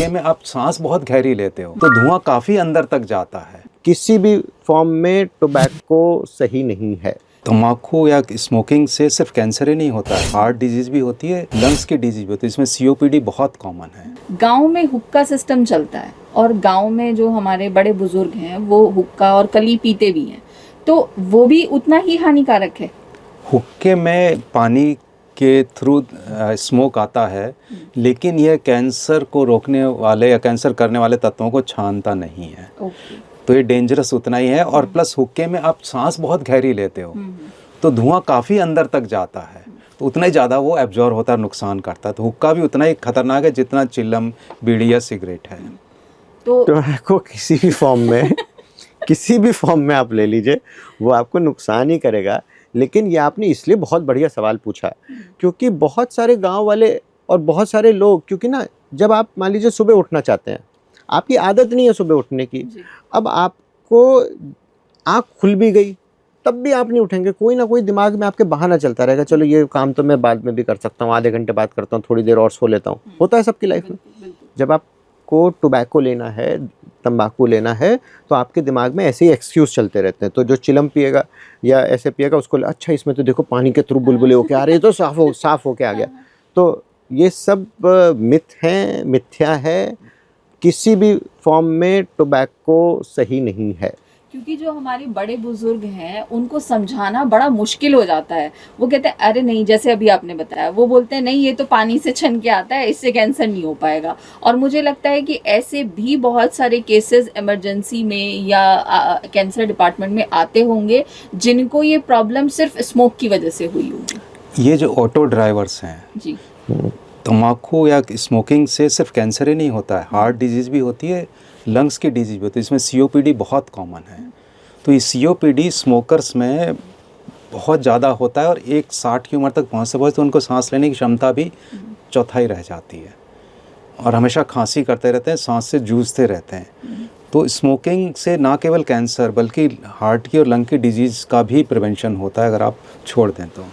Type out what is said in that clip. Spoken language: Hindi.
हुक्के में आप सांस बहुत गहरी लेते हो तो धुआं काफ़ी अंदर तक जाता है। किसी भी फॉर्म में टोबैको सही नहीं है। तम्बाकू या स्मोकिंग से सिर्फ कैंसर ही नहीं होता है, हार्ट डिजीज़ भी होती है, लंग्स की डिजीज़ भी होती है, इसमें सीओपीडी बहुत कॉमन है। गांव में हुक्का सिस्टम चलता है और गांव में जो हमारे बड़े बुजुर्ग हैं वो हुक्का और कली पीते भी हैं, तो वो भी उतना ही हानिकारक है। हुक्के में पानी के थ्रू स्मोक आता है, लेकिन यह कैंसर को रोकने वाले या कैंसर करने वाले तत्वों को छानता नहीं है। तो ये डेंजरस उतना ही है। और प्लस हुक्के में आप सांस बहुत गहरी लेते हो तो धुआं काफ़ी अंदर तक जाता है, तो उतना ही ज़्यादा वो एब्जॉर्ब होता है, नुकसान करता है। तो हुक्का भी उतना ही खतरनाक है जितना चिलम, बीड़ी या सिगरेट है। तो टोबैको किसी भी फॉर्म में किसी भी फॉर्म में आप ले लीजिए, वो आपको नुकसान ही करेगा। लेकिन ये आपने इसलिए बहुत बढ़िया सवाल पूछा है क्योंकि बहुत सारे गांव वाले और बहुत सारे लोग, क्योंकि ना जब आप मान लीजिए सुबह उठना चाहते हैं, आपकी आदत नहीं है सुबह उठने की, अब आपको आँख खुल भी गई तब भी आप नहीं उठेंगे, कोई ना कोई दिमाग में आपके बहाना चलता रहेगा, चलो ये काम तो मैं बाद में भी कर सकता हूँ, आधे घंटे बाद करता हूँ, थोड़ी देर और सो लेता हूँ। होता है सबकी लाइफ में। जब आपको टोबैको लेना है, तंबाकू लेना है, तो आपके दिमाग में ऐसे ही एक्सक्यूज़ चलते रहते हैं। तो जो चिलम पिएगा या ऐसे पिएगा उसको अच्छा इसमें तो देखो पानी के थ्रू बुलबुले होके आ रहे हैं, तो साफ होके आ गया। तो ये सब मिथ हैं, मिथ्या है। किसी भी फॉर्म में टोबैको सही नहीं है। क्योंकि जो हमारे बड़े बुजुर्ग हैं उनको समझाना बड़ा मुश्किल हो जाता है। वो कहते हैं अरे नहीं, जैसे अभी आपने बताया, वो बोलते हैं नहीं ये तो पानी से छन के आता है, इससे कैंसर नहीं हो पाएगा। और मुझे लगता है कि ऐसे भी बहुत सारे केसेस इमरजेंसी में या कैंसर डिपार्टमेंट में आते होंगे जिनको ये प्रॉब्लम सिर्फ स्मोक की वजह से हुई होगी। ये जो ऑटो ड्राइवर्स हैं जी, तम्बाकू या स्मोकिंग से सिर्फ कैंसर ही नहीं होता है, हार्ट डिजीज़ भी होती है, लंग्स की डिजीज़ भी होती है, इसमें सीओपीडी बहुत कॉमन है। तो ये सीओपीडी स्मोकर्स में बहुत ज़्यादा होता है और एक 60 की उम्र तक पहुँचते तो उनको सांस लेने की क्षमता भी चौथाई रह जाती है और हमेशा खांसी करते रहते हैं, सांस से जूझते रहते हैं। तो स्मोकिंग से ना केवल कैंसर बल्कि हार्ट की और लंग की डिजीज़ का भी प्रिवेंशन होता है अगर आप छोड़ दें तो।